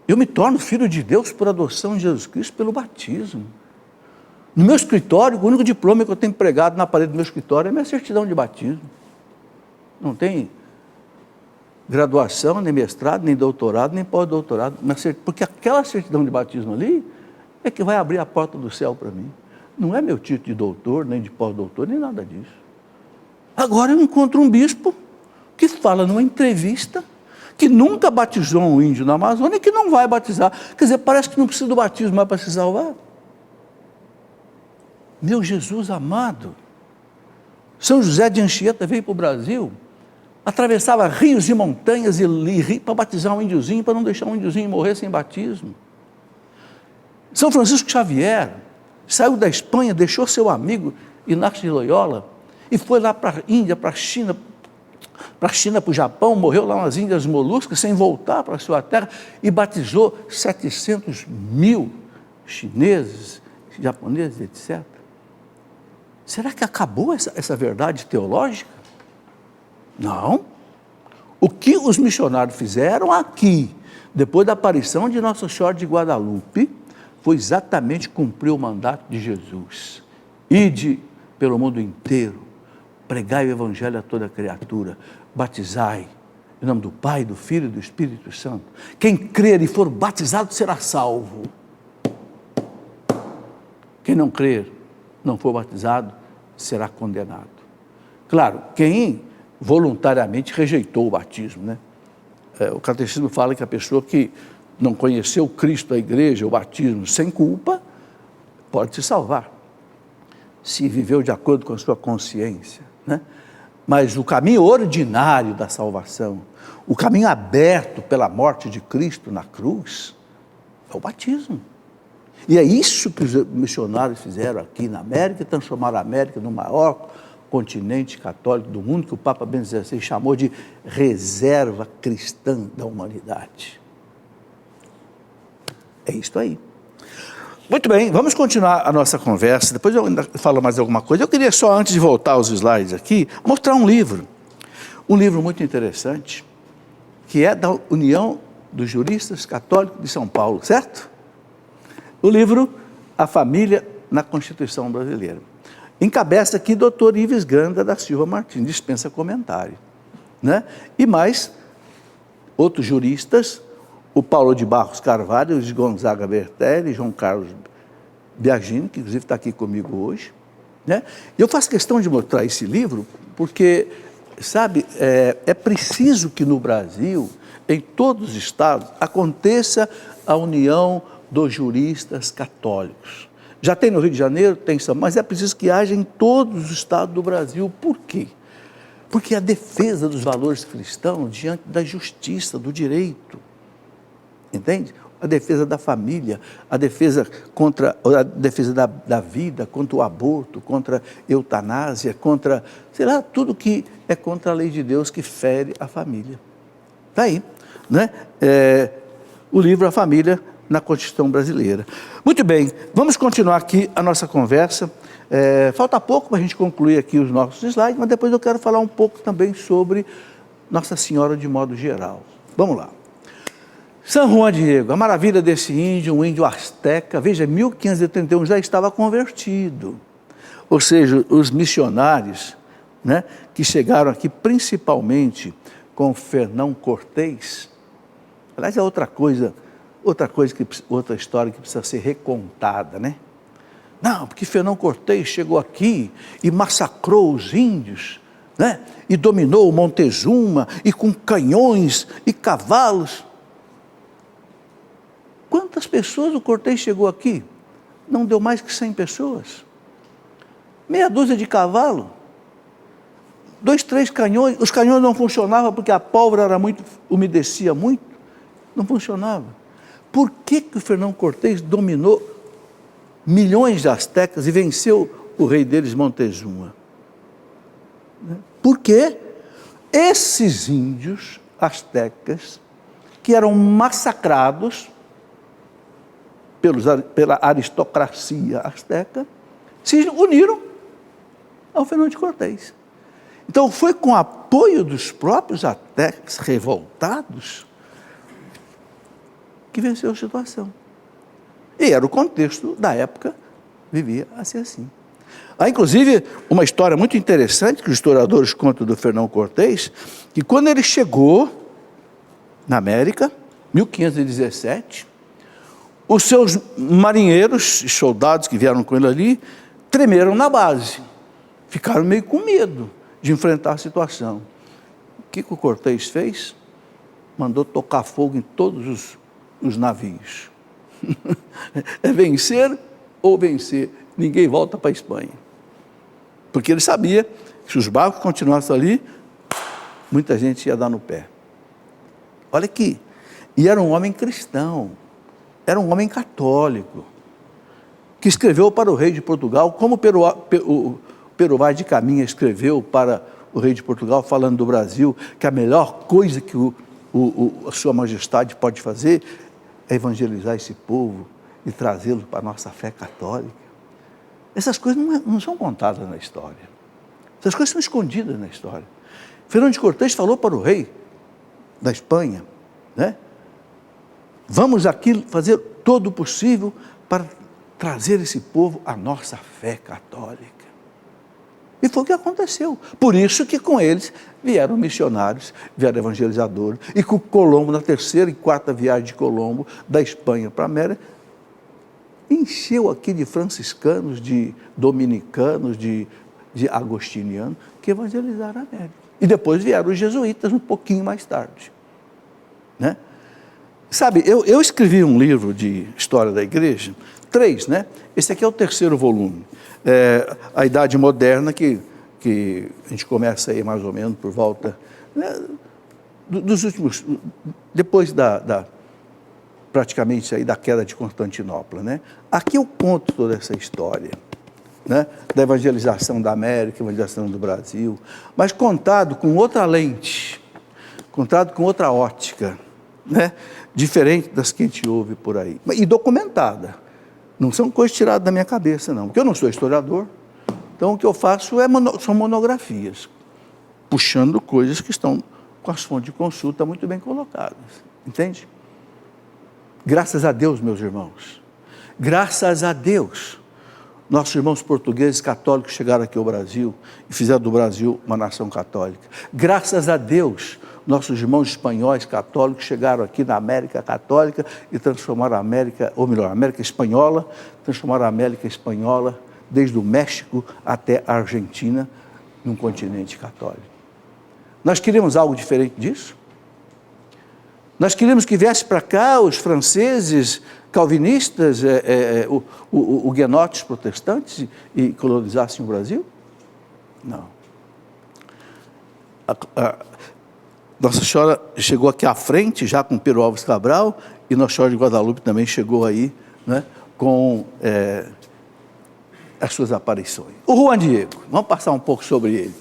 Eu me torno filho de Deus por adoção de Jesus Cristo pelo batismo. No meu escritório, o único diploma que eu tenho pregado na parede do meu escritório é a minha certidão de batismo. Não tem graduação, nem mestrado, nem doutorado, nem pós-doutorado, porque aquela certidão de batismo ali é que vai abrir a porta do céu para mim. Não é meu título de doutor, nem de pós-doutor, nem nada disso. Agora eu encontro um bispo que fala numa entrevista que nunca batizou um índio na Amazônia e que não vai batizar. Quer dizer, parece que não precisa do batismo mais para se salvar. Meu Jesus amado, São José de Anchieta veio para o Brasil, atravessava rios e montanhas para batizar um índiozinho, para não deixar um índiozinho morrer sem batismo. São Francisco Xavier saiu da Espanha, deixou seu amigo Inácio de Loyola e foi lá para a Índia, para a China, para o Japão, morreu lá nas Índias Moluscas, sem voltar para a sua terra, e batizou 700 mil chineses, japoneses, etc. Será que acabou essa verdade teológica? Não. O que os missionários fizeram aqui, depois da aparição de Nossa Senhora de Guadalupe, foi exatamente cumprir o mandato de Jesus. Ide pelo mundo inteiro, pregai o Evangelho a toda criatura, batizai, em nome do Pai, do Filho e do Espírito Santo. Quem crer e for batizado será salvo. Quem não crer, não for batizado, será condenado. Claro, quem voluntariamente rejeitou o batismo, né? O catecismo fala que a pessoa que não conheceu Cristo, a igreja, o batismo sem culpa, pode se salvar, se viveu de acordo com a sua consciência, né? Mas o caminho ordinário da salvação, o caminho aberto pela morte de Cristo na cruz, é o batismo. E é isso que os missionários fizeram aqui na América, transformaram a América no maior continente católico do mundo, que o Papa Bento XVI chamou de reserva cristã da humanidade. É isso aí. Muito bem, vamos continuar a nossa conversa, depois eu ainda falo mais alguma coisa. Eu queria só, antes de voltar aos slides aqui, mostrar um livro muito interessante, que é da União dos Juristas Católicos de São Paulo, certo? O livro A Família na Constituição Brasileira. Encabeça aqui Dr. Ives Ganda da Silva Martins, dispensa comentário, né? E mais outros juristas, o Paulo de Barros Carvalho, o Gonzaga Bertelli, João Carlos Biagini, que inclusive está aqui comigo hoje, né? E eu faço questão de mostrar esse livro porque, sabe, é preciso que no Brasil, em todos os estados, aconteça a união dos juristas católicos. Já tem no Rio de Janeiro, tem em São Paulo, mas é preciso que haja em todos os estados do Brasil. Por quê? Porque a defesa dos valores cristãos diante da justiça, do direito, entende? A defesa da família, a defesa da vida, contra o aborto, contra a eutanásia, contra, sei lá, tudo que é contra a lei de Deus que fere a família. Está aí, né? O livro A Família na Constituição Brasileira. Muito bem, vamos continuar aqui a nossa conversa. Falta pouco para a gente concluir aqui os nossos slides, mas depois eu quero falar um pouco também sobre Nossa Senhora de modo geral. Vamos lá. San Juan Diego, a maravilha desse índio, um índio asteca, veja, em 1531 já estava convertido. Ou seja, os missionários, né, que chegaram aqui principalmente com Fernão Cortés. Aliás, é outra história que precisa ser recontada, né? Não, porque Fernão Cortés chegou aqui e massacrou os índios, né? E dominou Montezuma, e com canhões e cavalos. Quantas pessoas o Cortés chegou aqui? Não deu mais que 100 pessoas. Meia dúzia de cavalos. 2, 3 canhões. Os canhões não funcionavam porque a pólvora umedecia muito. Não funcionava. Por que o Fernão Cortés dominou milhões de astecas e venceu o rei deles, Montezuma? Porque esses índios astecas, que eram massacrados pela aristocracia asteca, se uniram ao Fernão de Cortés. Então foi com o apoio dos próprios astecas revoltados que venceu a situação. E era o contexto da época, vivia assim. Há, inclusive, uma história muito interessante que os historiadores contam do Fernão Cortés, que quando ele chegou na América, 1517, os seus marinheiros e soldados que vieram com ele ali, tremeram na base, ficaram meio com medo de enfrentar a situação. O que o Cortês fez? Mandou tocar fogo em todos os navios. É vencer ou vencer. Ninguém volta para a Espanha. Porque ele sabia que se os barcos continuassem ali, muita gente ia dar no pé. Olha aqui. E era um homem cristão, era um homem católico, que escreveu para o rei de Portugal, como o Pero Vaz de Caminha escreveu para o rei de Portugal, falando do Brasil, que a melhor coisa que a sua majestade pode fazer é evangelizar esse povo e trazê-lo para a nossa fé católica. Essas coisas não são contadas na história. Essas coisas são escondidas na história. Fernando de Cortês falou para o rei da Espanha, né? Vamos aqui fazer todo o possível para trazer esse povo à nossa fé católica. E foi o que aconteceu. Por isso que com eles vieram missionários, vieram evangelizadores, e com Colombo, na terceira e quarta viagem de Colombo, da Espanha para a América, encheu aqui de franciscanos, de dominicanos, de agostinianos, que evangelizaram a América. E depois vieram os jesuítas um pouquinho mais tarde, né? Sabe, eu escrevi um livro de história da igreja, 3, né? Esse aqui é o terceiro volume, a Idade Moderna, que a gente começa aí mais ou menos por volta, né, dos últimos, depois praticamente aí da queda de Constantinopla, né? Aqui eu conto toda essa história, né, da evangelização da América, evangelização do Brasil, mas contado com outra lente, contado com outra ótica, né, diferente das que a gente ouve por aí, e documentada. Não são coisas tiradas da minha cabeça, não, porque eu não sou historiador. Então o que eu faço são monografias, puxando coisas que estão com as fontes de consulta muito bem colocadas, entende? Graças a Deus, meus irmãos, graças a Deus, nossos irmãos portugueses católicos chegaram aqui ao Brasil e fizeram do Brasil uma nação católica. Graças a Deus, nossos irmãos espanhóis católicos chegaram aqui na América Católica e transformaram a América, ou melhor, a América Espanhola, transformaram a América Espanhola, desde o México até a Argentina, num continente católico. Nós queríamos algo diferente disso? Nós queríamos que viesse para cá os franceses, calvinistas, huguenotes protestantes e colonizassem o Brasil? Não. Nossa Senhora chegou aqui à frente, já com Pero Alves Cabral, e Nossa Senhora de Guadalupe também chegou aí, né, com as suas aparições. O Juan Diego, vamos passar um pouco sobre ele.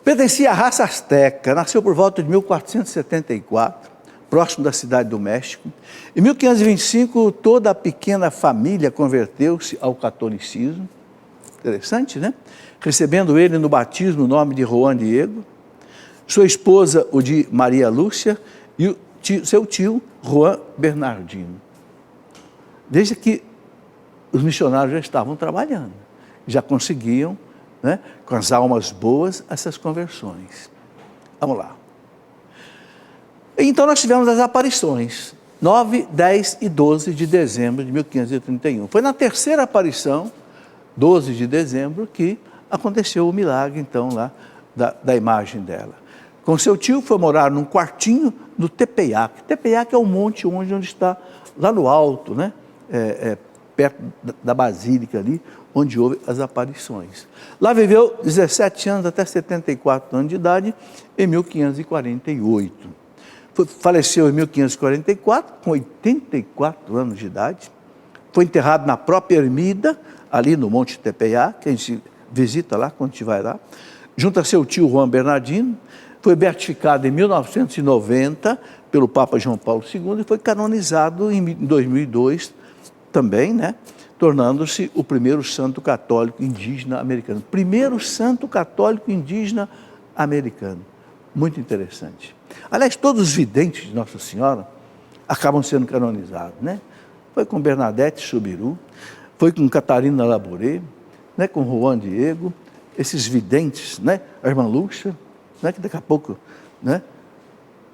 Pertencia à raça asteca, nasceu por volta de 1474, próximo da cidade do México. Em 1525, toda a pequena família converteu-se ao catolicismo. Interessante, né? Recebendo ele no batismo o nome de Juan Diego, sua esposa, o de Maria Lúcia, e seu tio, Juan Bernardino. Desde que os missionários já estavam trabalhando, já conseguiam, né, com as almas boas, essas conversões. Vamos lá. Então nós tivemos as aparições, 9, 10 e 12 de dezembro de 1531. Foi na terceira aparição, 12 de dezembro, que aconteceu o milagre, então, lá da imagem dela. Com seu tio, foi morar num quartinho no Tepeyac. Tepeyac é o monte onde está, lá no alto, né? Perto da Basílica ali, onde houve as aparições. Lá viveu 17 anos até 74 anos de idade, em 1548. Faleceu em 1544, com 84 anos de idade. Foi enterrado na própria ermida, ali no Monte Tepeyac, que a gente visita lá, quando a gente vai lá, junto a seu tio Juan Bernardino. Foi beatificado em 1990 pelo Papa João Paulo II e foi canonizado em 2002 também, né? Tornando-se o primeiro santo católico indígena americano. Primeiro santo católico indígena americano. Muito interessante. Aliás, todos os videntes de Nossa Senhora acabam sendo canonizados, né? Foi com Bernadette Sobiru, foi com Catarina Labouré, né? Com Juan Diego, esses videntes, né? A irmã Lúcia, né? Que daqui a pouco, né,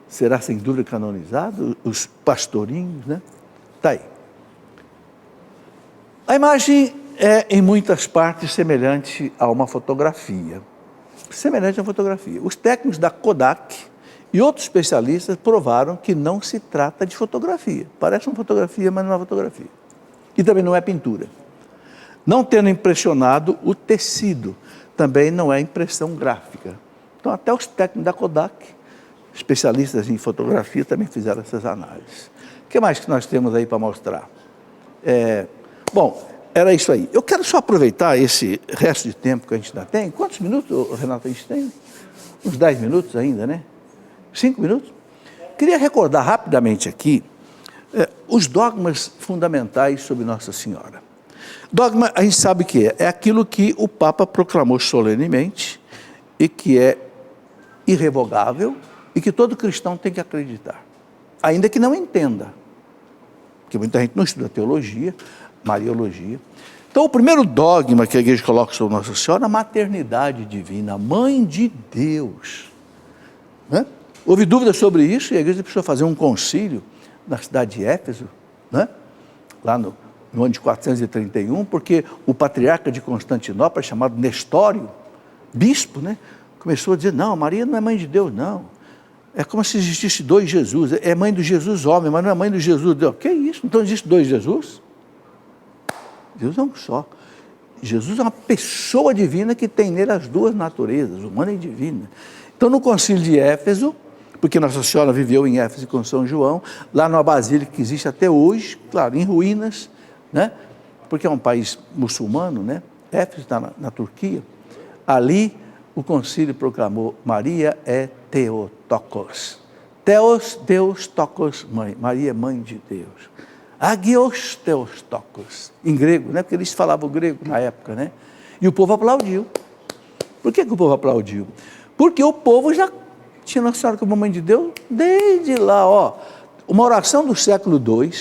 será sem dúvida canonizado, os pastorinhos, né? Está aí. A imagem é, em muitas partes, semelhante a uma fotografia. Semelhante a uma fotografia. Os técnicos da Kodak e outros especialistas provaram que não se trata de fotografia. Parece uma fotografia, mas não é uma fotografia. E também não é pintura. Não tendo impressionado o tecido, também não é impressão gráfica. Então, até os técnicos da Kodak, especialistas em fotografia, também fizeram essas análises. O que mais que nós temos aí para mostrar? Bom, era isso aí. Eu quero só aproveitar esse resto de tempo que a gente ainda tem. Quantos minutos, Renato, a gente tem? Uns 10 minutos ainda, né? 5 minutos? Queria recordar rapidamente aqui os dogmas fundamentais sobre Nossa Senhora. Dogma, a gente sabe que é aquilo que o Papa proclamou solenemente e que é irrevogável e que todo cristão tem que acreditar, ainda que não entenda, porque muita gente não estuda teologia, mariologia. Então, o primeiro dogma que a igreja coloca sobre Nossa Senhora é a maternidade divina, a mãe de Deus. Né? Houve dúvidas sobre isso e a igreja precisou fazer um concílio na cidade de Éfeso, né? Lá no ano de 431, porque o patriarca de Constantinopla, chamado Nestório, bispo, né? Começou a dizer, não, Maria não é mãe de Deus, não. É como se existisse dois Jesus, é mãe do Jesus homem, mas não é mãe do Jesus Deus. Que isso? Então existe dois Jesus? Deus é um só. Jesus é uma pessoa divina que tem nele as duas naturezas, humana e divina. Então no concílio de Éfeso, porque Nossa Senhora viveu em Éfeso com São João, lá numa basílica que existe até hoje, claro, em ruínas, né? Porque é um país muçulmano, né? Éfeso está na Turquia. Ali o concílio proclamou, Maria é Theotokos. Theos, Deus, Tokos, mãe. Maria é mãe de Deus. Agios Theotokos, em grego, né? Porque eles falavam grego na época, né? E o povo aplaudiu. Por que o povo aplaudiu? Porque o povo já tinha Nossa Senhora como mãe de Deus desde lá, ó. Uma oração do século II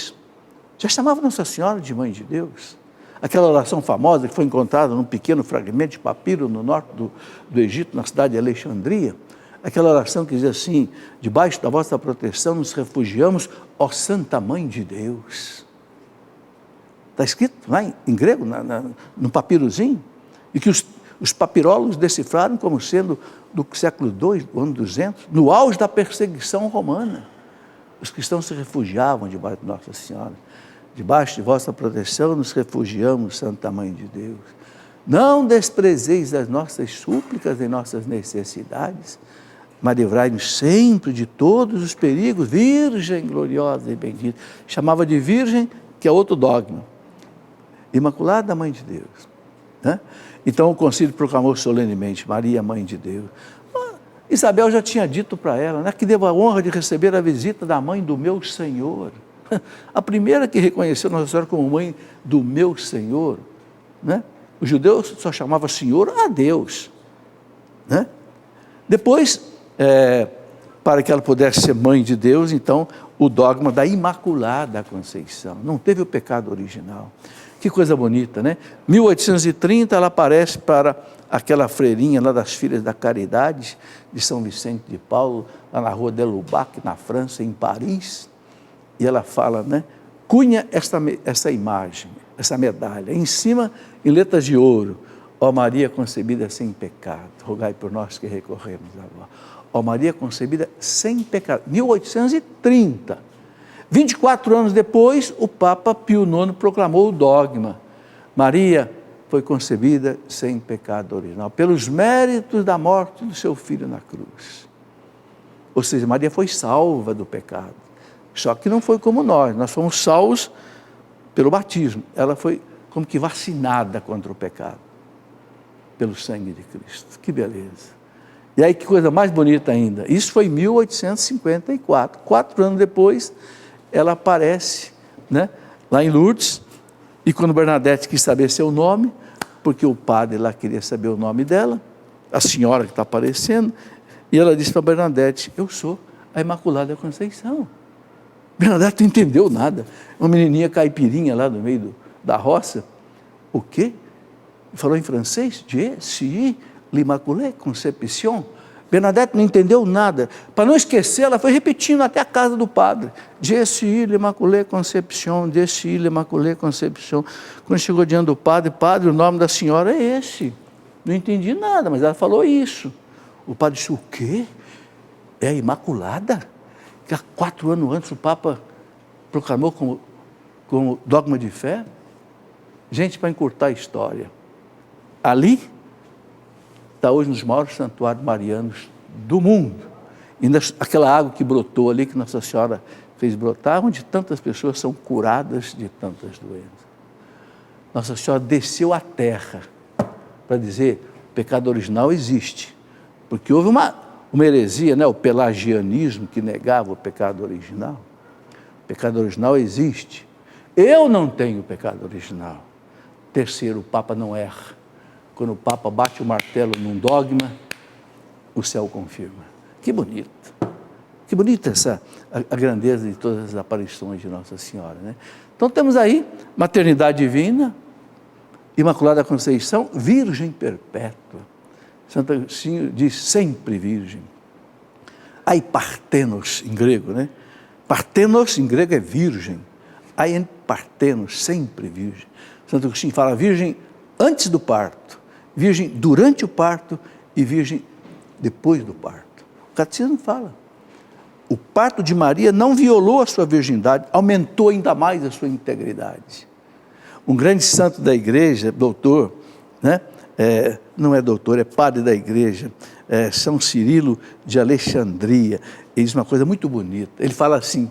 já chamava Nossa Senhora de mãe de Deus. Aquela oração famosa que foi encontrada num pequeno fragmento de papiro no norte do Egito, na cidade de Alexandria. Aquela oração que diz assim, debaixo da vossa proteção nos refugiamos, ó Santa Mãe de Deus. Está escrito lá em grego, no papirozinho, e que os papirólogos decifraram como sendo do século II, do ano 200, no auge da perseguição romana. Os cristãos se refugiavam debaixo de Nossa Senhora. Debaixo de vossa proteção nos refugiamos, Santa Mãe de Deus. Não desprezeis as nossas súplicas e nossas necessidades, mas livrai-nos sempre de todos os perigos, Virgem gloriosa e bendita. Chamava de Virgem, que é outro dogma. Imaculada Mãe de Deus. Né? Então o concílio proclamou solenemente, Maria, Mãe de Deus. Isabel já tinha dito para ela, né, que devo a honra de receber a visita da mãe do meu Senhor. A primeira que reconheceu Nossa Senhora como mãe do meu Senhor, né? Os judeus só chamavam Senhor a Deus, né? Depois, para que ela pudesse ser mãe de Deus, então, o dogma da Imaculada Conceição. Não teve o pecado original. Que coisa bonita, né? 1830 ela aparece para aquela freirinha lá das Filhas da Caridade, de São Vicente de Paulo, lá na rua de Lubac, na França, em Paris. E ela fala, né? Cunha essa imagem, essa medalha, em cima, em letras de ouro, ó Maria concebida sem pecado, rogai por nós que recorremos agora. Ó Maria concebida sem pecado, 1830. 24 anos depois, o Papa Pio IX proclamou o dogma. Maria foi concebida sem pecado original, pelos méritos da morte do seu filho na cruz. Ou seja, Maria foi salva do pecado. Só que não foi como nós fomos salvos pelo batismo. Ela foi como que vacinada contra o pecado, pelo sangue de Cristo. Que beleza. E aí que coisa mais bonita ainda. Isso foi em 1854. 4 anos depois, ela aparece, né, lá em Lourdes, e quando Bernadette quis saber seu nome, porque o padre lá queria saber o nome dela, a senhora que está aparecendo, e ela disse para Bernadette, eu sou a Imaculada Conceição. Bernadette não entendeu nada. Uma menininha caipirinha lá no meio da roça. O quê? Falou em francês? Je suis l'Immaculée Conception. Bernadette não entendeu nada. Para não esquecer, ela foi repetindo até a casa do padre. Dies ille Immaculée Conception, Dies ille Immaculée Conception. Quando chegou diante do padre, padre, o nome da senhora é esse. Não entendi nada, mas ela falou isso. O padre disse, o quê? É a Imaculada? Que há 4 anos antes o Papa proclamou como dogma de fé? Gente, para encurtar a história, ali está hoje um dos maiores santuários marianos do mundo. E aquela água que brotou ali, que Nossa Senhora fez brotar, onde tantas pessoas são curadas de tantas doenças. Nossa Senhora desceu à terra para dizer, o pecado original existe. Porque houve uma heresia, né? O pelagianismo que negava o pecado original. O pecado original existe. Eu não tenho pecado original. Terceiro, o Papa não erra. Quando o Papa bate o martelo num dogma, o céu confirma. Que bonito. Que bonita a grandeza de todas as aparições de Nossa Senhora, né? Então temos aí maternidade divina, Imaculada Conceição, Virgem Perpétua. Santo Agostinho diz sempre virgem. Aí partenos em grego, né? Partenos em grego é virgem. Aí partenos, sempre virgem. Santo Agostinho fala virgem antes do parto, virgem durante o parto e virgem depois do parto. O catecismo fala. O parto de Maria não violou a sua virgindade, aumentou ainda mais a sua integridade. Um grande santo da igreja, doutor, né? Não é doutor, é padre da igreja, São Cirilo de Alexandria. Ele diz uma coisa muito bonita. Ele fala assim,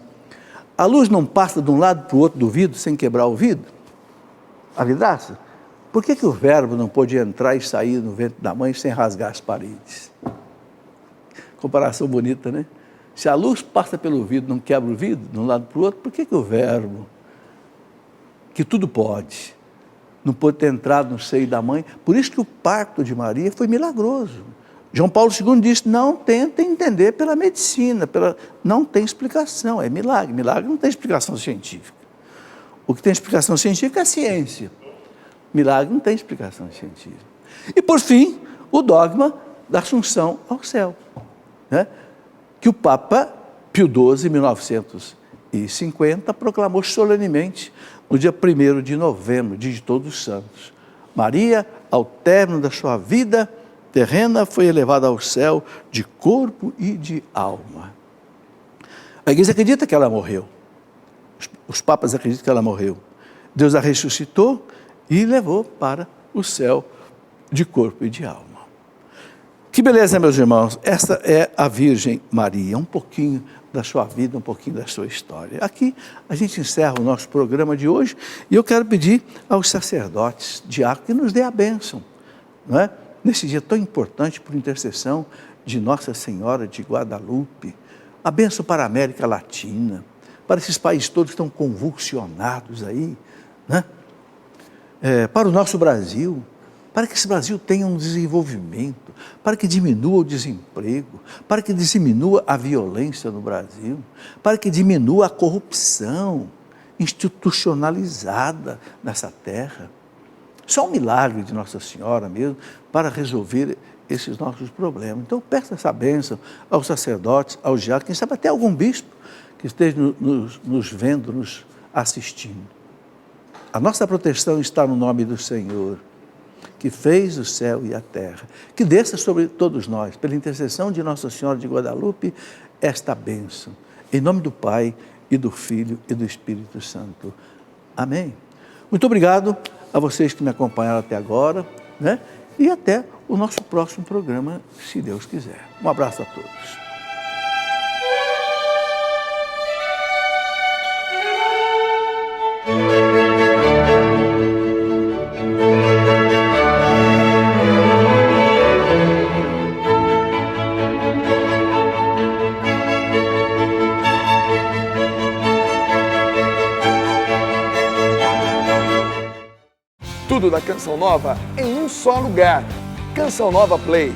a luz não passa de um lado para o outro do vidro sem quebrar o vidro? A vidraça? Por que o verbo não pôde entrar e sair no ventre da mãe sem rasgar as paredes? Comparação bonita, né? Se a luz passa pelo vidro, não quebra o vidro de um lado para o outro, por que o verbo, que tudo pode, não pôde ter entrado no seio da mãe? Por isso que o parto de Maria foi milagroso. João Paulo II disse, não tentem entender pela medicina, não tem explicação, é milagre. Milagre não tem explicação científica. O que tem explicação científica é a ciência. Milagre não tem explicação científica. E por fim, o dogma da Assunção ao céu, né? Que o Papa Pio XII, em 1950, proclamou solenemente no dia 1º de novembro, dia de Todos os Santos. Maria, ao término da sua vida terrena, foi elevada ao céu de corpo e de alma. A igreja acredita que ela morreu. Os papas acreditam que ela morreu. Deus a ressuscitou e levou para o céu de corpo e de alma. Que beleza, meus irmãos. Esta é a Virgem Maria, um pouquinho da sua vida, um pouquinho da sua história. Aqui a gente encerra o nosso programa de hoje e eu quero pedir aos sacerdotes, diáconos, que nos dê a bênção, não é? Nesse dia tão importante, por intercessão de Nossa Senhora de Guadalupe, a bênção para a América Latina, para esses países todos que estão convulsionados aí, né? Para o nosso Brasil, para que esse Brasil tenha um desenvolvimento, para que diminua o desemprego, para que diminua a violência no Brasil, para que diminua a corrupção institucionalizada nessa terra. Só um milagre de Nossa Senhora mesmo para resolver esses nossos problemas. Então, peça essa bênção aos sacerdotes, aos diáconos, quem sabe até algum bispo que esteja nos vendo, nos assistindo. A nossa proteção está no nome do Senhor, que fez o céu e a terra. Que desça sobre todos nós, pela intercessão de Nossa Senhora de Guadalupe, esta bênção. Em nome do Pai, e do Filho, e do Espírito Santo. Amém. Muito obrigado a vocês que me acompanharam até agora, né? E até o nosso próximo programa, se Deus quiser. Um abraço a todos. Tudo da Canção Nova em um só lugar. Canção Nova Play.